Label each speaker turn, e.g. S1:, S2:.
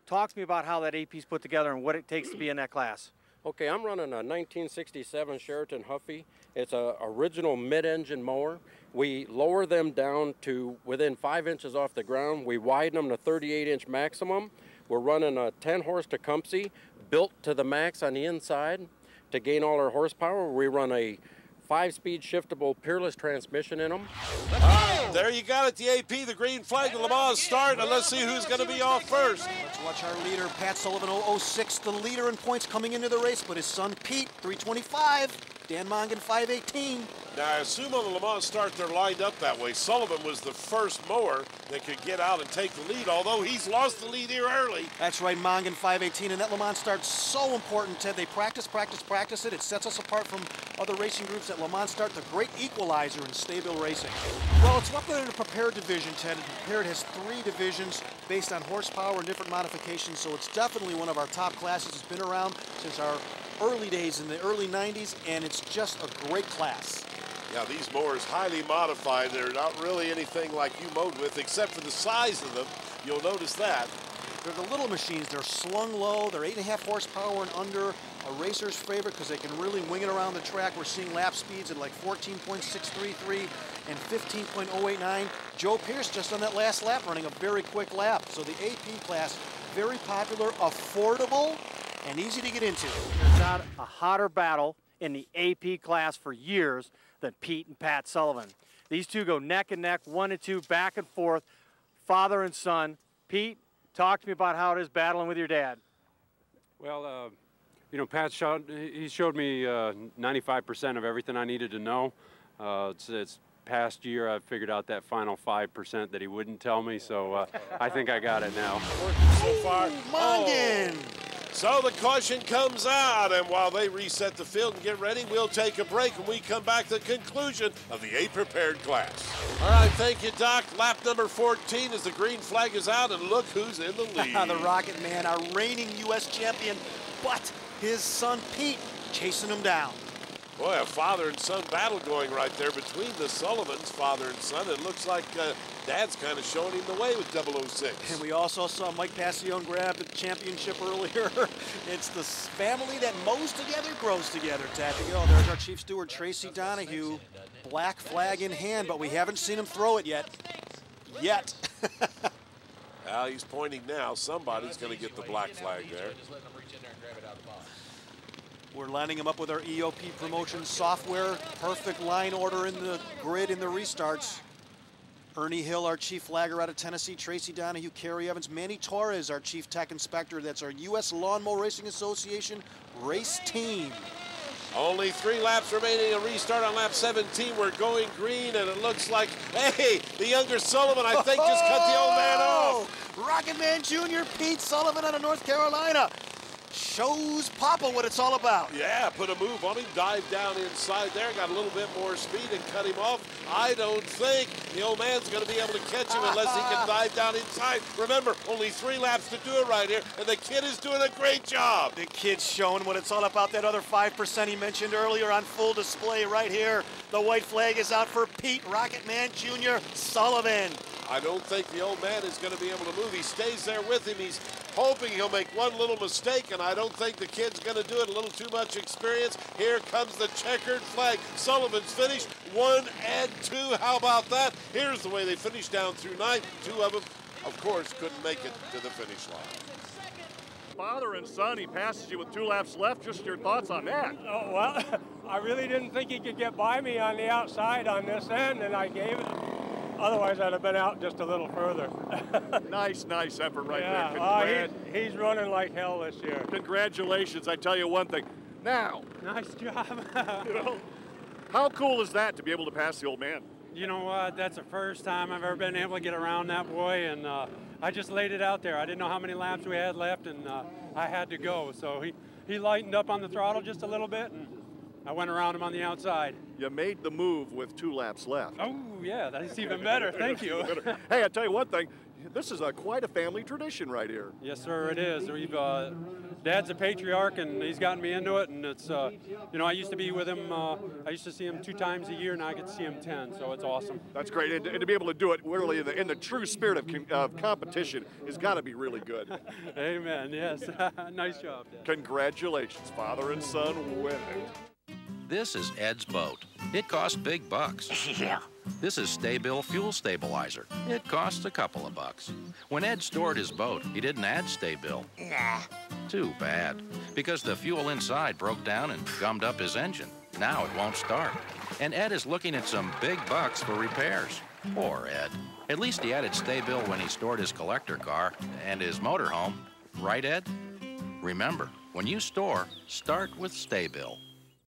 S1: Talk to me about how that AP's put together and what it takes to be in that class.
S2: Okay, I'm running a 1967 Sheraton Huffy. It's a original mid-engine mower. We lower them down to within 5 inches off the ground. We widen them to 38-inch maximum. We're running a 10-horse Tecumseh built to the max on the inside to gain all our horsepower. We run a 5-speed shiftable peerless transmission in them.
S3: There you got it, the AP, the green flag, the Le Mans start, and let's see who's going to be off first.
S4: Let's watch our leader, Pat Sullivan, 006, the leader in points coming into the race, but his son Pete, 325, Dan Mongan, 518.
S3: Now, I assume on the Le Mans start they're lined up that way. Sullivan was the first mower that could get out and take the lead, although he's lost the lead here early.
S4: That's right, Mongan, 518, and that Le Mans start's so important, Ted. They practice it. It sets us apart from other racing groups at Le Mans start, the great equalizer in STA-BIL racing. Well, it's up there in the prepared division, Ted. Prepared has 3 divisions based on horsepower and different modifications, so it's definitely one of our top classes. It's been around since our early days in the early 90s, and it's just a great class.
S3: Yeah, these mowers highly modified. They're not really anything like you mowed with, except for the size of them. You'll notice that.
S4: They're the little machines. They're slung low. They're 8.5 horsepower and under. A racer's favorite because they can really wing it around the track. We're seeing lap speeds at like 14.633 and 15.089. Joe Pierce just on that last lap running a very quick lap. So the AP class, very popular, affordable, and easy to get into.
S1: There's not a hotter battle in the AP class for years than Pete and Pat Sullivan. These two go neck and neck, 1 and 2, back and forth, father and son. Pete, talk to me about how it is battling with your dad.
S5: Well, you know, Pat showed me 95% of everything I needed to know. It's past year I've figured out that final 5% that he wouldn't tell me, so I think I got it now.
S3: So far,
S4: Mongan!
S3: So the caution comes out, and while they reset the field and get ready, we'll take a break when we come back to the conclusion of the A prepared class. All right, thank you, Doc. Lap number 14 as the green flag is out, and look who's in the lead.
S4: The Rocket Man, our reigning U.S. champion, but his son Pete chasing him down.
S3: Boy, a father and son battle going right there between the Sullivans, father and son. It looks like Dad's kind of showing him the way with 006.
S4: And we also saw Mike Passione grab the championship earlier. It's the family that mows together, grows together, Ted. There's our chief steward, Tracy Donahue, black flag in hand, but we haven't seen him throw it yet.
S3: Well, he's pointing now. Somebody's going to get the black flag there.
S4: We're lining them up with our EOP promotion software. Perfect line order in the grid in the restarts. Ernie Hill, our chief flagger out of Tennessee. Tracy Donahue, Kerry Evans. Manny Torres, our chief tech inspector. That's our U.S. Lawnmower Racing Association race team.
S3: Only 3 laps remaining. A restart on lap 17. We're going green, and it looks like, hey, the younger Sullivan, I think, just cut the old man off.
S4: Rocket Man Jr. Pete Sullivan out of North Carolina. Shows Papa what it's all about.
S3: Yeah, put a move on him, dive down inside there, got a little bit more speed and cut him off. I don't think the old man's going to be able to catch him unless he can dive down inside. Remember, only 3 laps to do it right here, and the kid is doing a great job.
S4: The kid's showing what it's all about. That other 5% he mentioned earlier on full display right here. The white flag is out for Pete Rocket Man Jr. Sullivan.
S3: I don't think the old man is going to be able to move. He stays there with him. He's hoping he'll make one little mistake, and I don't think the kid's going to do it. A little too much experience. Here comes the checkered flag. Sullivan's finished 1 and 2. How about that? Here's the way they finished down through 9. 2 of them, of course, couldn't make it to the finish line.
S6: Father and son, he passes you with 2 laps left. Just your thoughts on that?
S7: Oh, well, I really didn't think he could get by me on the outside on this end, and I gave it. Otherwise, I'd have been out just a little further.
S6: Nice effort right
S7: there. He's running like hell this year.
S6: Congratulations, I tell you one thing. Now.
S7: Nice job.
S6: You know, how cool is that to be able to pass the old man?
S5: You know what, that's the first time I've ever been able to get around that boy, and I just laid it out there. I didn't know how many laps we had left, and I had to go. So he lightened up on the throttle just a little bit, and I went around him on the outside.
S6: You made the move with 2 laps left.
S5: Oh, yeah, that's even better. Thank you.
S6: Hey, I tell you one thing. this is quite a family tradition right here.
S5: Yes, sir, it is. We've, Dad's a patriarch, and he's gotten me into it, and it's, you know, I used to be with him, I used to see him 2 times a year, now I get to see him 10, so it's awesome.
S6: That's great, and to be able to do it really in the true spirit of competition has got to be really good.
S5: Amen, yes. Nice job, Dad.
S6: Congratulations, father and son win it.
S8: This is Ed's boat. It costs big bucks.
S9: Yeah.
S8: This is STA-BIL fuel stabilizer. It costs a couple of bucks. When Ed stored his boat, he didn't add STA-BIL.
S9: Nah.
S8: Too bad, because the fuel inside broke down and gummed up his engine. Now it won't start. And Ed is looking at some big bucks for repairs. Poor Ed. At least he added STA-BIL when he stored his collector car and his motorhome. Right, Ed? Remember, when you store, start with STA-BIL.